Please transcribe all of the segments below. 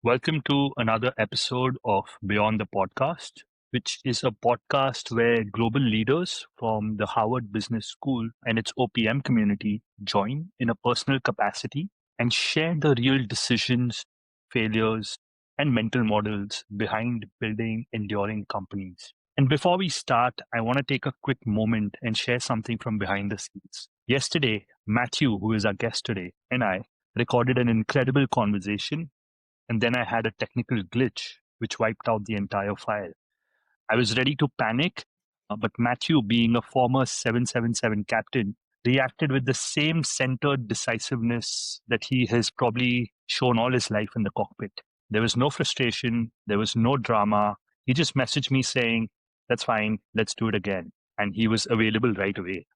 Welcome to another episode of Beyond the Podcast, which is a podcast where global leaders from the Harvard Business School and its OPM community join in a personal capacity and share the real decisions, failures, and mental models behind building enduring companies. And before we start, I want to take a quick moment and share something from behind the scenes. Yesterday, Matthew, who is our guest today, and I recorded an incredible conversation, and then I had a technical glitch which wiped out the entire file. I was ready to panic, but Matthew, being a former 777 captain, reacted with the same centered decisiveness that he has probably shown all his life in the cockpit. There was no frustration, there was no drama. He just messaged me saying, "That's fine, let's do it again." And he was available right away.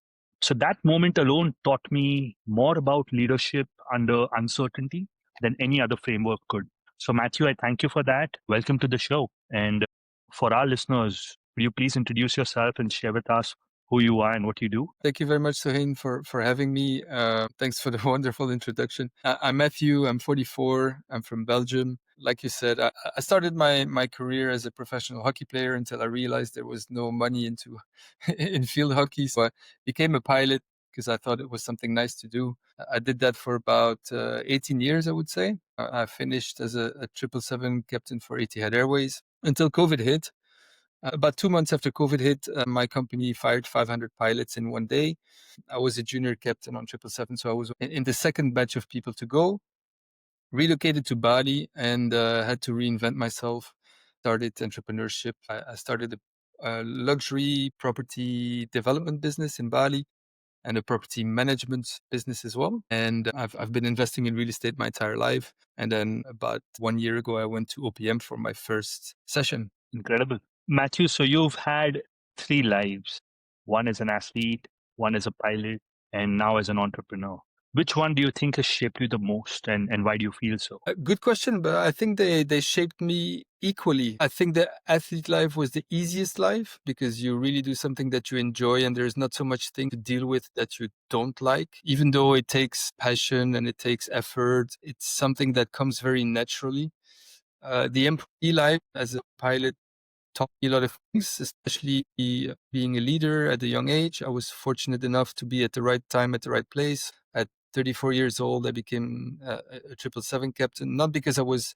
So that moment alone taught me more about leadership under uncertainty than any other framework could. So, Matthew, I thank you for that. Welcome to the show. And for our listeners, will you please introduce yourself and share with us who you are and what you do? Thank you very much, Sohin, for having me. Thanks for the wonderful introduction. I'm Matthew. I'm 44. I'm from Belgium. Like you said, I started my career as a professional hockey player until I realized there was no money into in field hockey. So I became a pilot because I thought it was something nice to do. I did that for about 18 years, I would say. I finished as a 777 captain for Etihad Airways until COVID hit. About 2 months after COVID hit, my company fired 500 pilots in one day. I was a junior captain on 777, so I was in the second batch of people to go. Relocated to Bali and had to reinvent myself. Started entrepreneurship. I started a luxury property development business in Bali and a property management business as well. And I've been investing in real estate my entire life. And then about 1 year ago, I went to OPM for my first session. Incredible. Matthew, so you've had three lives: one as an athlete, one as a pilot, and now as an entrepreneur. Which one do you think has shaped you the most, and why do you feel so? Good question, but I think they shaped me equally. I think the athlete life was the easiest life because you really do something that you enjoy and there's not so much thing to deal with that you don't like. Even though it takes passion and it takes effort, it's something that comes very naturally. The employee life as a pilot taught me a lot of things, especially being a leader at a young age. I was fortunate enough to be at the right time at the right place. At 34 years old, I became a 777 captain, not because I was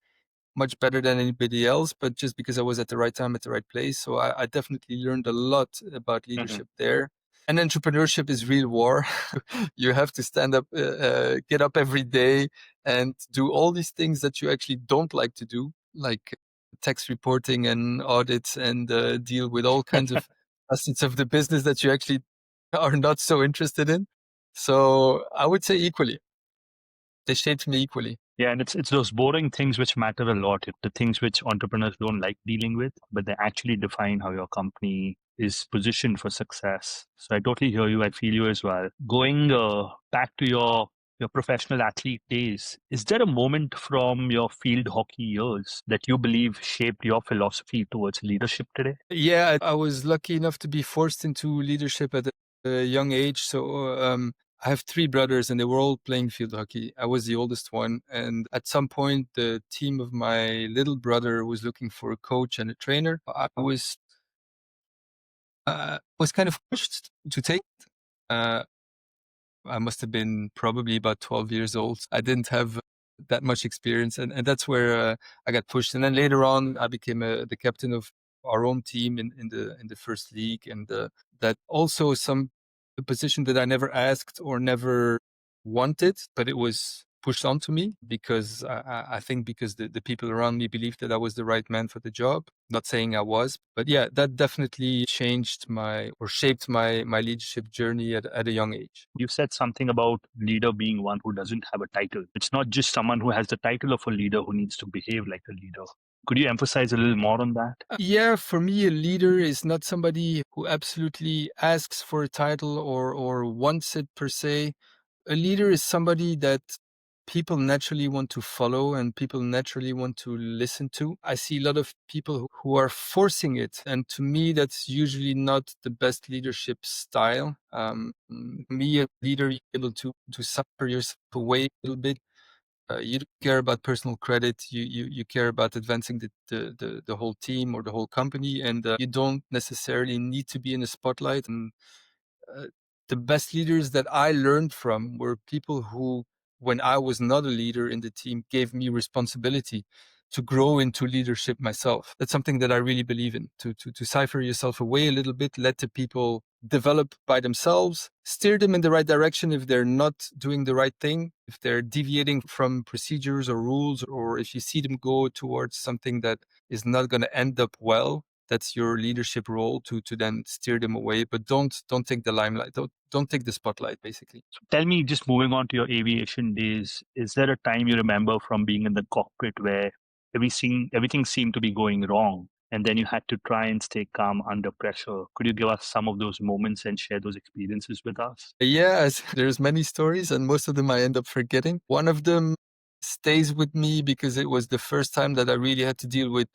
much better than anybody else, but just because I was at the right time at the right place. So I definitely learned a lot about Mhm. leadership there. And entrepreneurship is real war. You have to stand up, get up every day and do all these things that you actually don't like to do, like tax reporting and audits and deal with all kinds of facets of the business that you actually are not so interested in. So I would say equally. They shaped me equally. Yeah, and it's those boring things which matter a lot. The things which entrepreneurs don't like dealing with, but they actually define how your company is positioned for success. So I totally hear you. I feel you as well. Going back to your professional athlete days, is there a moment from your field hockey years that you believe shaped your philosophy towards leadership today? Yeah, I was lucky enough to be forced into leadership at a young age. So I have three brothers and they were all playing field hockey. I was the oldest one. And at some point, the team of my little brother was looking for a coach and a trainer. I was kind of pushed to take it. I must have been probably about 12 years old. I didn't have that much experience. And that's where I got pushed. And then later on, I became the captain of our own team in the first league. And that also a position that I never asked or never wanted, but it was pushed onto me because I think because the people around me believed that I was the right man for the job. Not saying I was, but yeah, that definitely changed or shaped my leadership journey at a young age. You said something about leader being one who doesn't have a title. It's not just someone who has the title of a leader who needs to behave like a leader. Could you emphasize a little more on that? Yeah, for me, a leader is not somebody who absolutely asks for a title or wants it per se. A leader is somebody that people naturally want to follow and people naturally want to listen to. I see a lot of people who are forcing it. And to me, that's usually not the best leadership style. Me, a leader, you're able to suffer yourself away a little bit You don't care about personal credit. You care about advancing the whole team or the whole company, and you don't necessarily need to be in the spotlight. And uh, the best leaders that I learned from were people who, when I was not a leader in the team, gave me responsibility to grow into leadership myself. That's something that I really believe in, to cipher yourself away a little bit, let the people develop by themselves, steer them in the right direction if they're not doing the right thing, if they're deviating from procedures or rules, or if you see them go towards something that is not going to end up well. That's your leadership role to then steer them away, but don't take the limelight. Don't take the spotlight, basically. Tell me, just moving on to your aviation days, is there a time you remember from being in the cockpit where everything seemed to be going wrong, and then you had to try and stay calm under pressure? Could you give us some of those moments and share those experiences with us? Yes, there's many stories, and most of them I end up forgetting. One of them stays with me because it was the first time that I really had to deal with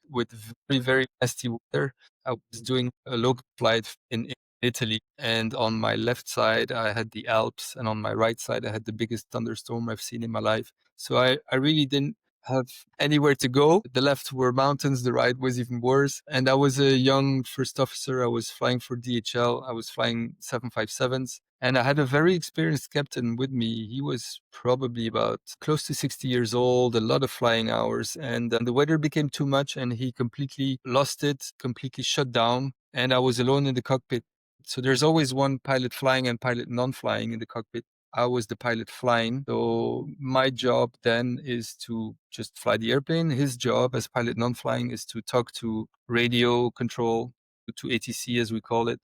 very, very nasty weather. I was doing a local flight in Italy, and on my left side I had the Alps, and on my right side I had the biggest thunderstorm I've seen in my life. So I really didn't have anywhere to go. The left were mountains, the right was even worse. And I was a young first officer. I was flying for DHL. I was flying 757s. And I had a very experienced captain with me. He was probably about close to 60 years old, a lot of flying hours. And the weather became too much and he completely lost it, completely shut down. And I was alone in the cockpit. So there's always one pilot flying and pilot non-flying in the cockpit. I was the pilot flying. So my job then is to just fly the airplane. His job as pilot non-flying is to talk to radio control, to ATC as we call it,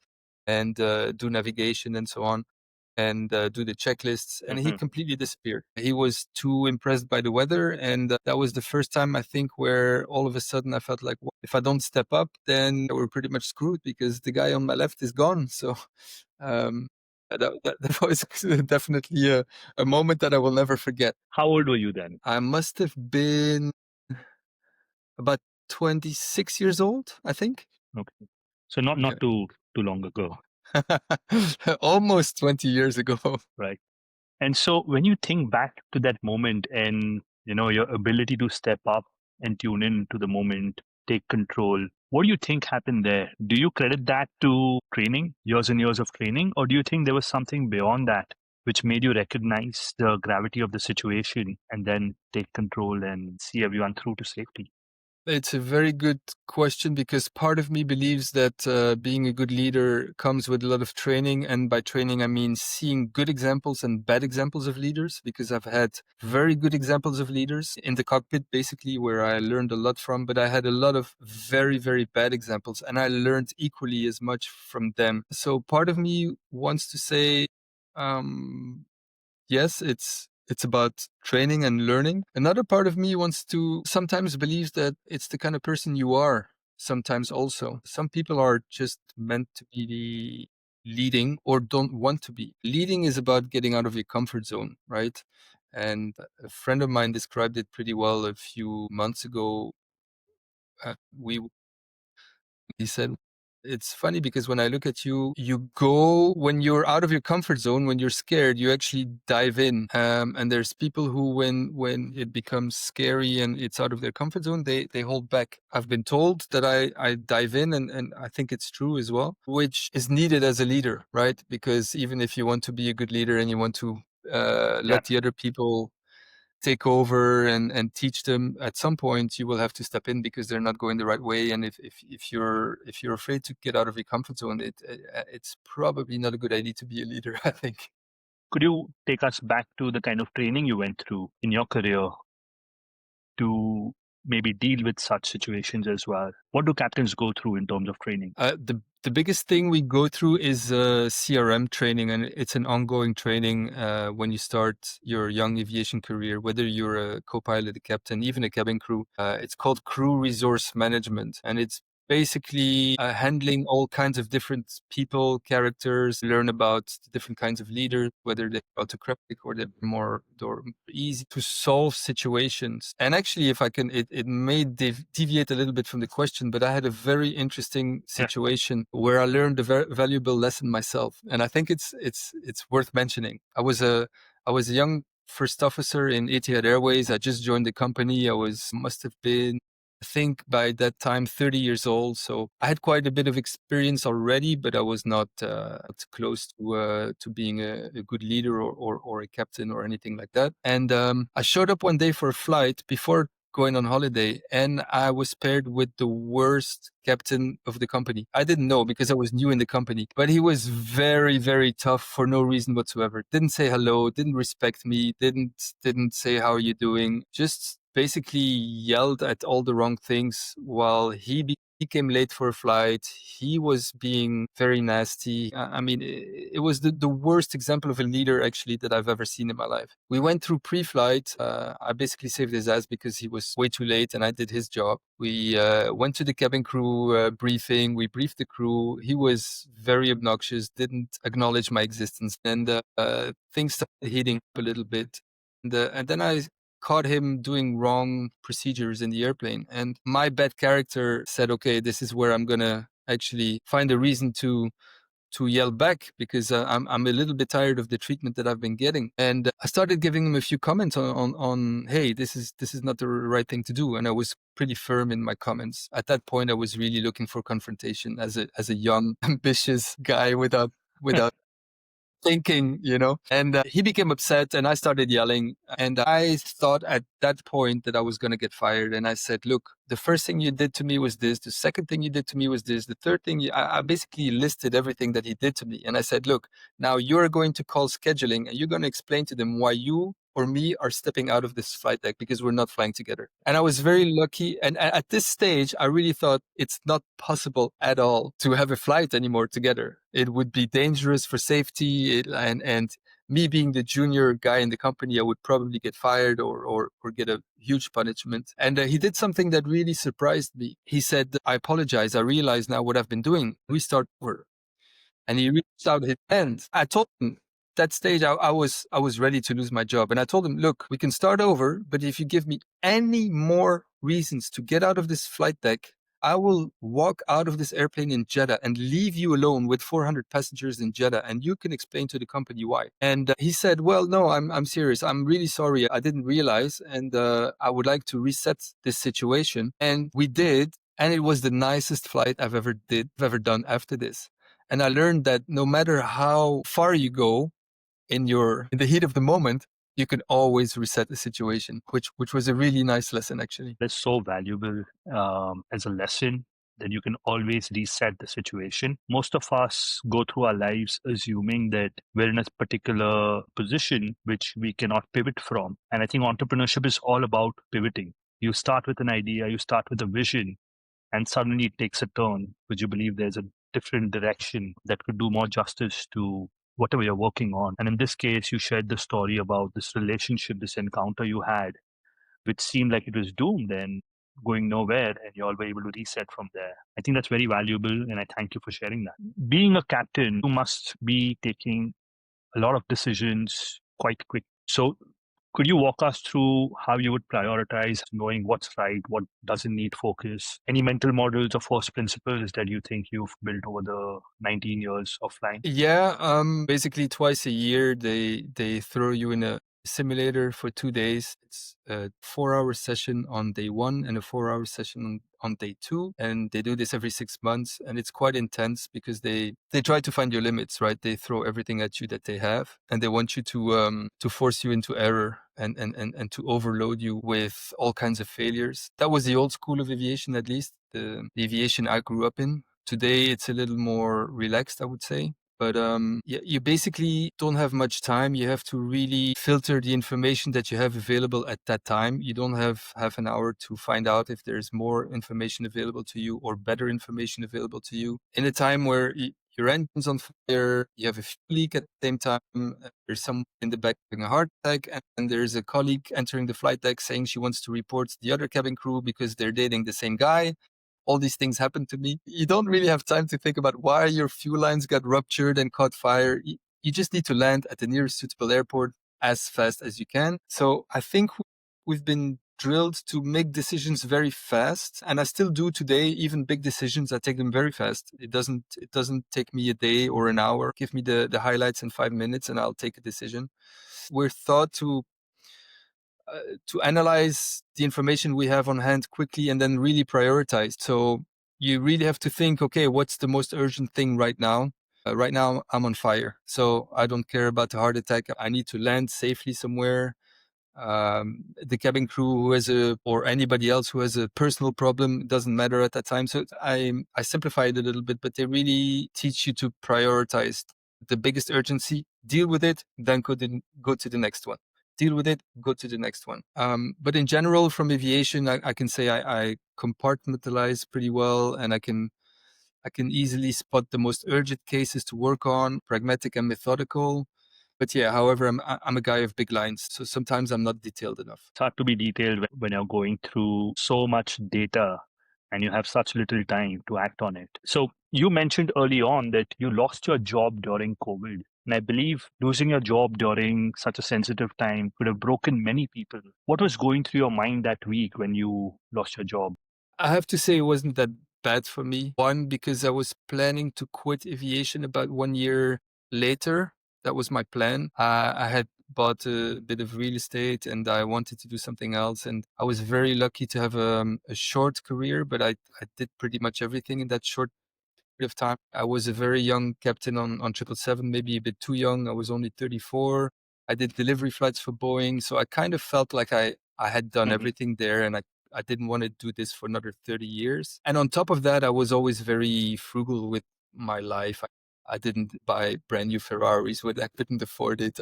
and do navigation and so on, and do the checklists. And he completely disappeared. He was too impressed by the weather. And that was the first time, I think, where all of a sudden I felt like, well, if I don't step up, then we're pretty much screwed because the guy on my left is gone. So um, that was definitely a moment that I will never forget. How old were you then? I must have been about 26 years old, I think. Okay, so not too long ago, Almost 20 years ago. right? And so when you think back to that moment and your ability to step up and tune in to the moment, take control, what do you think happened there? Do you credit that to training, years and years of training, or do you think there was something beyond that which made you recognize the gravity of the situation and then take control and see everyone through to safety? It's a very good question because part of me believes that being a good leader comes with a lot of training. And by training, I mean seeing good examples and bad examples of leaders, because I've had very good examples of leaders in the cockpit, basically, where I learned a lot from. But I had a lot of very, very bad examples, and I learned equally as much from them. So part of me wants to say, yes, it's about training and learning. Another part of me wants to sometimes believes that it's the kind of person you are. Sometimes also, some people are just meant to be leading or don't want to be. Leading is about getting out of your comfort zone, right? And a friend of mine described it pretty well a few months ago. We He said, it's funny because when I look at you, you go when you're out of your comfort zone, when you're scared, you actually dive in. And there's people who, when it becomes scary and it's out of their comfort zone, they hold back. I've been told that I dive in, and I think it's true as well, which is needed as a leader, right? Because even if you want to be a good leader and you want to Yeah. let the other people take over and teach them, at some point you will have to step in because they're not going the right way. And if you're afraid to get out of your comfort zone, it's probably not a good idea to be a leader, I think. Could you take us back to the kind of training you went through in your career to maybe deal with such situations as well? What do captains go through in terms of training? The biggest thing we go through is CRM training, and it's an ongoing training when you start your young aviation career, whether you're a co-pilot, a captain, even a cabin crew. It's called crew resource management, and it's basically handling all kinds of different people, characters, learn about the different kinds of leaders, whether they're autocratic or they're more or easy to solve situations. And actually, if I can, it may deviate a little bit from the question, but I had a very interesting situation where I learned a very valuable lesson myself, and I think it's worth mentioning. I was a young first officer in Etihad Airways. I just joined the company. Must have been, I think by that time, 30 years old. So I had quite a bit of experience already, but I was not close to being a good leader or a captain or anything like that. And I showed up one day for a flight before going on holiday, and I was paired with the worst captain of the company. I didn't know because I was new in the company, but he was very, very tough for no reason whatsoever. Didn't say hello, didn't respect me, didn't say how are you doing, just basically yelled at all the wrong things while he came late for a flight. He was being very nasty. I mean, it was the worst example of a leader actually that I've ever seen in my life. We went through pre-flight. I basically saved his ass because he was way too late and I did his job. We went to the cabin crew briefing. We briefed the crew. He was very obnoxious, didn't acknowledge my existence. And things started heating up a little bit. And then I caught him doing wrong procedures in the airplane. And my bad character said, okay, this is where I'm going to actually find a reason to yell back because I'm a little bit tired of the treatment that I've been getting. And I started giving him a few comments on hey, this is not the right thing to do. And I was pretty firm in my comments. At that point, I was really looking for confrontation as a young, ambitious guy without thinking, and he became upset and I started yelling. And I thought at that point that I was going to get fired. And I said, look, the first thing you did to me was this. The second thing you did to me was this. The third thing, I basically listed everything that he did to me. And I said, look, now you're going to call scheduling and you're going to explain to them why you or me are stepping out of this flight deck because we're not flying together. And I was very lucky. And at this stage, I really thought it's not possible at all to have a flight anymore together. It would be dangerous for safety. And me being the junior guy in the company, I would probably get fired or get a huge punishment. And he did something that really surprised me. He said, I apologize. I realize now what I've been doing. We start over. And he reached out his hand. I told him, that stage, I was ready to lose my job. And I told him, look, we can start over, but if you give me any more reasons to get out of this flight deck, I will walk out of this airplane in Jeddah and leave you alone with 400 passengers in Jeddah. And you can explain to the company why. And he said, well, no, I'm serious. I'm really sorry. I didn't realize. And I would like to reset this situation. And we did. And it was the nicest flight I've ever done after this. And I learned that no matter how far you go in the heat of the moment, you can always reset the situation, which was a really nice lesson, actually. That's so valuable as a lesson that you can always reset the situation. Most of us go through our lives assuming that we're in a particular position which we cannot pivot from. And I think entrepreneurship is all about pivoting. You start with an idea, you start with a vision, and suddenly it takes a turn because you believe there's a different direction that could do more justice to whatever you're working on. And in this case, you shared the story about this relationship, this encounter you had, which seemed like it was doomed and going nowhere, and you all were able to reset from there. I think that's very valuable, and I thank you for sharing that. Being a captain, you must be taking a lot of decisions quite quick. So could you walk us through how you would prioritize knowing what's right, what doesn't need focus? Any mental models or first principles that you think you've built over the 19 years of flying? Yeah, basically twice a year they throw you in a simulator for 2 days. It's a 4-hour session on day 1 and a 4-hour session on day 2, and they do this every 6 months, and it's quite intense because they try to find your limits, right? They throw everything at you that they have, and they want you to force you into error and to overload you with all kinds of failures. That was the old school of aviation, at least the aviation I grew up in. Today, it's a little more relaxed, I would say. But you basically don't have much time. You have to really filter the information that you have available at that time. You don't have half an hour to find out if there's more information available to you or better information available to you. In a time where your engine's on fire, you have a fuel leak at the same time, there's someone in the back having a heart attack, and there's a colleague entering the flight deck saying she wants to report to the other cabin crew because they're dating the same guy. All these things happen to me. You don't really have time to think about why your fuel lines got ruptured and caught fire. You just need to land at the nearest suitable airport as fast as you can. So I think we've been drilled to make decisions very fast. And I still do today, even big decisions, I take them very fast. It doesn't take me a day or an hour. Give me the highlights in 5 minutes and I'll take a decision. We're taught to to analyze the information we have on hand quickly and then really prioritize. So you really have to think, okay, what's the most urgent thing right now? Right now, I'm on fire. So I don't care about the heart attack. I need to land safely somewhere. The cabin crew who has or anybody else who has a personal problem, doesn't matter at that time. So I simplified it a little bit, but they really teach you to prioritize the biggest urgency, deal with it, then go to the next one. Deal with it, go to the next one. But in general, from aviation, I can say I compartmentalize pretty well, and I can easily spot the most urgent cases to work on, pragmatic and methodical. But yeah, however, I'm a guy of big lines, so sometimes I'm not detailed enough. It's hard to be detailed when you're going through so much data and you have such little time to act on it. So you mentioned early on that you lost your job during COVID. And I believe losing your job during such a sensitive time could have broken many people. What was going through your mind that week when you lost your job? I have to say it wasn't that bad for me. One, because I was planning to quit aviation about 1 year later. That was my plan. I had bought a bit of real estate and I wanted to do something else. And I was very lucky to have a short career, but I did pretty much everything in that short period of time. I was a very young captain on 777, maybe a bit too young. I was only 34. I did delivery flights for Boeing. So I kind of felt like I had done Mhm. everything there, and I didn't want to do this for another 30 years. And on top of that, I was always very frugal with my life. I didn't buy brand new Ferraris when I couldn't afford it.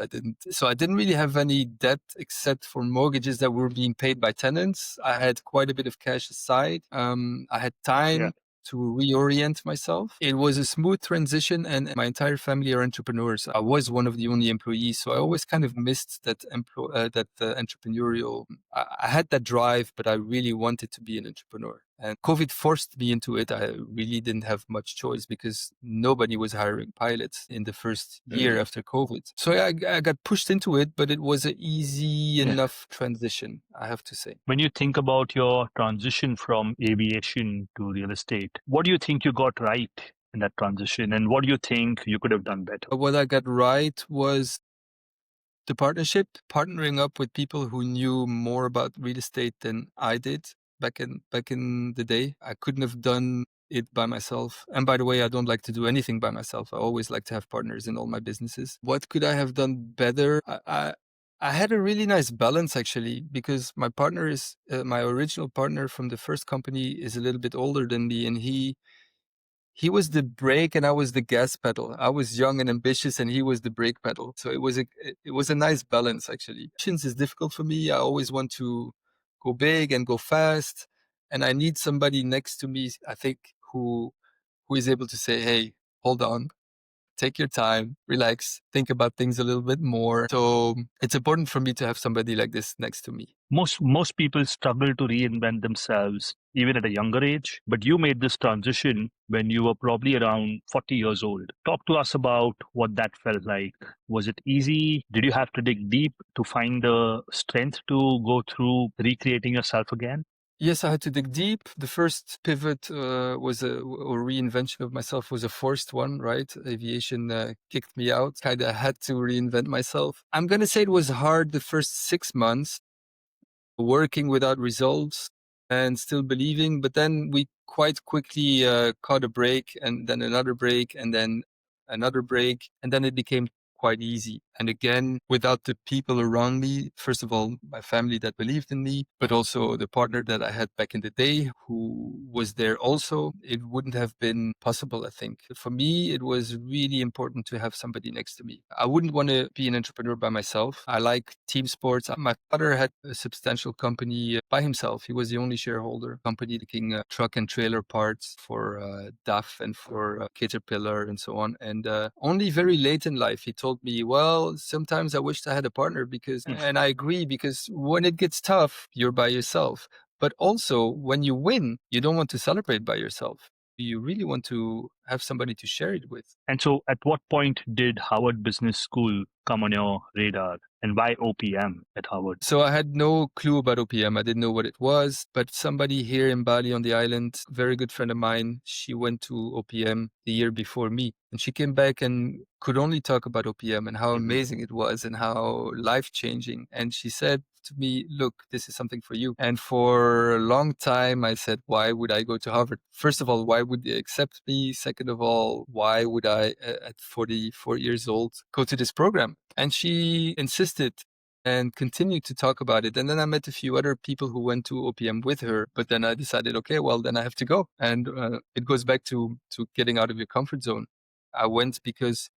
So I didn't really have any debt except for mortgages that were being paid by tenants. I had quite a bit of cash aside. I had Yeah. time to reorient myself. It was a smooth transition, and my entire family are entrepreneurs. I was one of the only employees, so I always kind of missed that entrepreneurial. I had that drive, but I really wanted to be an entrepreneur. And COVID forced me into it. I really didn't have much choice because nobody was hiring pilots in the first year after COVID. So yeah, I got pushed into it, but it was an easy enough transition, I have to say. When you think about your transition from aviation to real estate, what do you think you got right in that transition? And what do you think you could have done better? What I got right was the partnership, partnering up with people who knew more about real estate than I did back in the day. I couldn't have done it by myself. And by the way, I don't like to do anything by myself. I always like to have partners in all my businesses. What could I have done better? I had a really nice balance actually, because my partner is my original partner from the first company is a little bit older than me, and he was the brake and I was the gas pedal. I was young and ambitious and he was the brake pedal. So it was a nice balance actually. Patience is difficult for me. I always want to go big and go fast. And I need somebody next to me, I think, who is able to say, hey, hold on, take your time, relax, think about things a little bit more. So it's important for me to have somebody like this next to me. Most people struggle to reinvent themselves even at a younger age, but you made this transition when you were probably around 40 years old. Talk to us about what that felt like. Was it easy? Did you have to dig deep to find the strength to go through recreating yourself again? Yes, I had to dig deep. The first pivot was or reinvention of myself was a forced one, right? Aviation kicked me out. Kind of had to reinvent myself. I'm going to say it was hard the first 6 months, working without results and still believing. But then we quite quickly caught a break, and then another break, and then another break. And then it became quite easy. And again, without the people around me, first of all, my family that believed in me, but also the partner that I had back in the day who was there also, it wouldn't have been possible, I think. For me, it was really important to have somebody next to me. I wouldn't want to be an entrepreneur by myself. I like team sports. My father had a substantial company by himself. He was the only shareholder, company making truck and trailer parts for DAF and for Caterpillar and so on. And only very late in life, he told me, well, sometimes I wished I had a partner and I agree, because when it gets tough, you're by yourself. But also when you win, you don't want to celebrate by yourself. You really want to have somebody to share it with. And so, at what point did Harvard Business School come on your radar, and why OPM at Harvard? So I had no clue about OPM. I didn't know what it was, but somebody here in Bali on the island, very good friend of mine, she went to OPM the year before me, and she came back and could only talk about OPM and how amazing it was and how life-changing. And she said to me, look, this is something for you. And for a long time, I said, why would I go to Harvard? First of all, why would they accept me? Second of all, why would I, at 44 years old, go to this program? And she insisted and continued to talk about it. And then I met a few other people who went to OPM with her. But then I decided, okay, well, then I have to go. And it goes back to getting out of your comfort zone. I went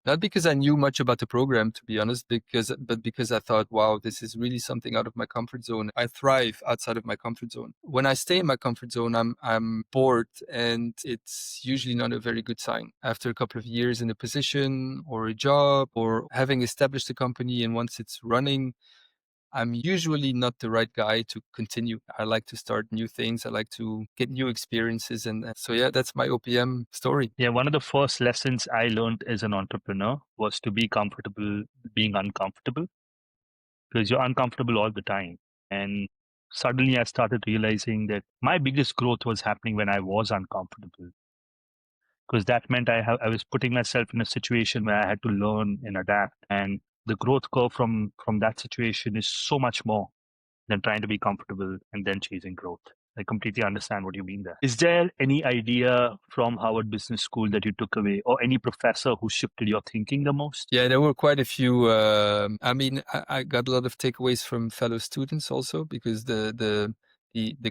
not because I knew much about the program, to be honest, but because I thought, wow, this is really something out of my comfort zone. I thrive outside of my comfort zone. When I stay in my comfort zone, I'm bored, and it's usually not a very good sign. After a couple of years in a position or a job or having established a company, and once it's running, I'm usually not the right guy to continue. I like to start new things. I like to get new experiences. And so, yeah, that's my OPM story. Yeah, one of the first lessons I learned as an entrepreneur was to be comfortable being uncomfortable, because you're uncomfortable all the time. And suddenly I started realizing that my biggest growth was happening when I was uncomfortable, because that meant I was putting myself in a situation where I had to learn and adapt. And the growth curve from that situation is so much more than trying to be comfortable and then chasing growth. I completely understand what you mean there. Is there any idea from Harvard Business School that you took away, or any professor who shifted your thinking the most? Yeah, there were quite a few. I mean, I got a lot of takeaways from fellow students also, because the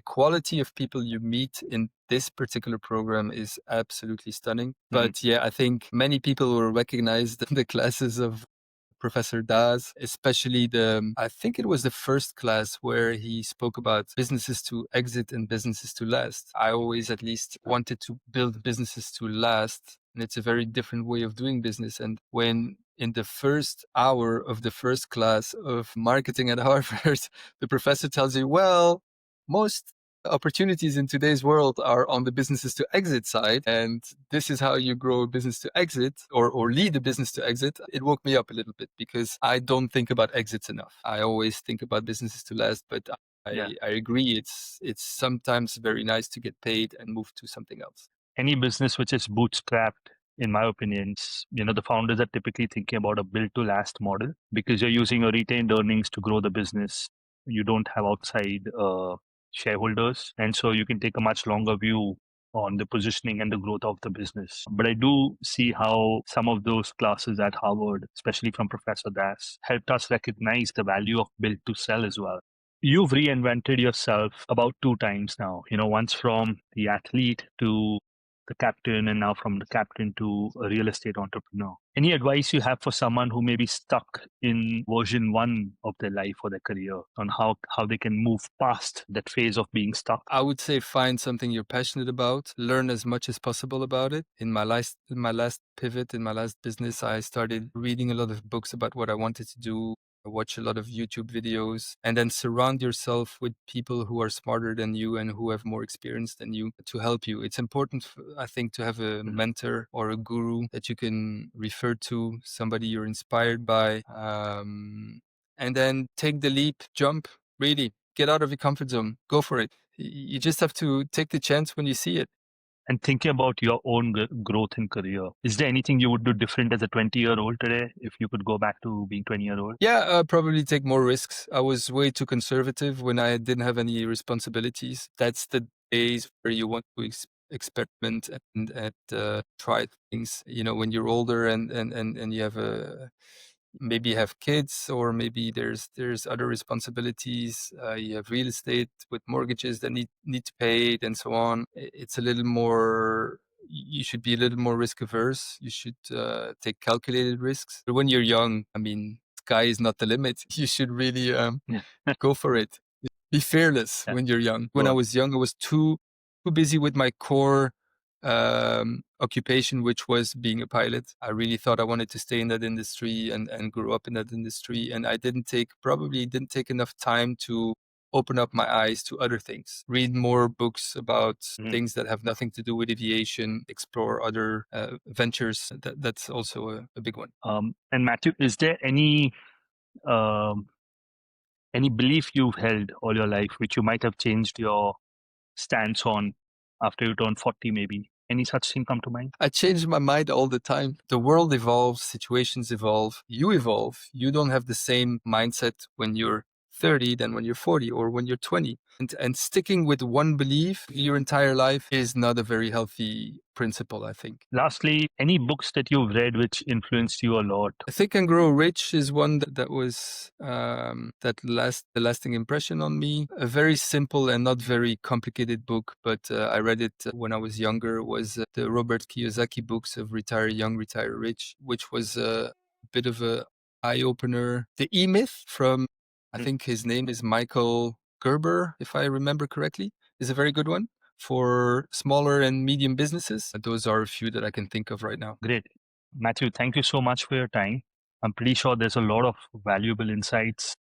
quality of people you meet in this particular program is absolutely stunning. But yeah, I think many people will recognize the classes of Professor Daz, especially I think it was the first class where he spoke about businesses to exit and businesses to last. I always at least wanted to build businesses to last. And it's a very different way of doing business. And when in the first hour of the first class of marketing at Harvard, the professor tells you, well, most opportunities in today's world are on the businesses to exit side, and this is how you grow a business to exit, or lead a business to exit. It woke me up a little bit, because I don't think about exits enough. I always think about businesses to last, but I agree, it's sometimes very nice to get paid and move to something else. Any business which is bootstrapped, in my opinion, the founders are typically thinking about a build to last model, because you're using your retained earnings to grow the business. You don't have outside shareholders, and so you can take a much longer view on the positioning and the growth of the business. But I do see how some of those classes at Harvard, especially from Professor Das, helped us recognize the value of build to sell as well. You've reinvented yourself about 2 times now, once from the athlete to the captain, and now from the captain to a real estate entrepreneur. Any advice you have for someone who may be stuck in version 1 of their life or their career, on how they can move past that phase of being stuck? I would say find something you're passionate about, learn as much as possible about it. In my last pivot, in my last business, I started reading a lot of books about what I wanted to do, watch a lot of YouTube videos, and then surround yourself with people who are smarter than you and who have more experience than you to help you. It's important, I think, to have a mentor or a guru that you can refer to, somebody you're inspired by, and then take the leap, jump, really get out of your comfort zone, go for it. You just have to take the chance when you see it. And thinking about your own growth in career, is there anything you would do different as a 20-year-old today if you could go back to being 20-year-old? Yeah, probably take more risks. I was way too conservative when I didn't have any responsibilities. That's the days where you want to experiment and try things. When you're older and you have maybe you have kids, or maybe there's other responsibilities. You have real estate with mortgages that need to pay it and so on. It's a little more. You should be a little more risk averse. You should take calculated risks. But when you're young, I mean, sky is not the limit. You should really go for it. Be fearless when you're young. When I was young, I was too busy with my core occupation, which was being a pilot. I really thought I wanted to stay in that industry and grow up in that industry. And I probably didn't take enough time to open up my eyes to other things, read more books about things that have nothing to do with aviation, explore other ventures. That's also a big one. And Matthew, is there um, any belief you've held all your life which you might have changed your stance on after you turn 40, maybe? Any such thing come to mind? I change my mind all the time. The world evolves, situations evolve, you evolve. You don't have the same mindset when you're 30 than when you're 40 or when you're 20. And sticking with one belief your entire life is not a very healthy principle, I think. Lastly, any books that you've read which influenced you a lot? Think and Grow Rich is one that was the lasting impression on me. A very simple and not very complicated book, but I read it when I was younger. Was the Robert Kiyosaki books of Retire Young, Retire Rich, which was a bit of a eye opener. The E Myth from I think his name is Michael Gerber, if I remember correctly, is a very good one for smaller and medium businesses. Those are a few that I can think of right now. Great. Matthew, thank you so much for your time. I'm pretty sure there's a lot of valuable insights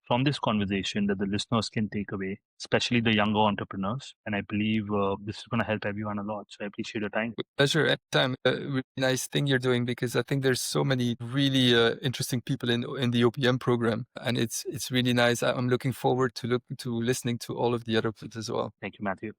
from this conversation that the listeners can take away, especially the younger entrepreneurs. And I believe this is going to help everyone a lot. So I appreciate your time. With pleasure. Anytime. Really nice thing you're doing, because I think there's so many really interesting people in the OPM program, and it's really nice. I'm looking forward to listening to all of the other people as well. Thank you, Matthew.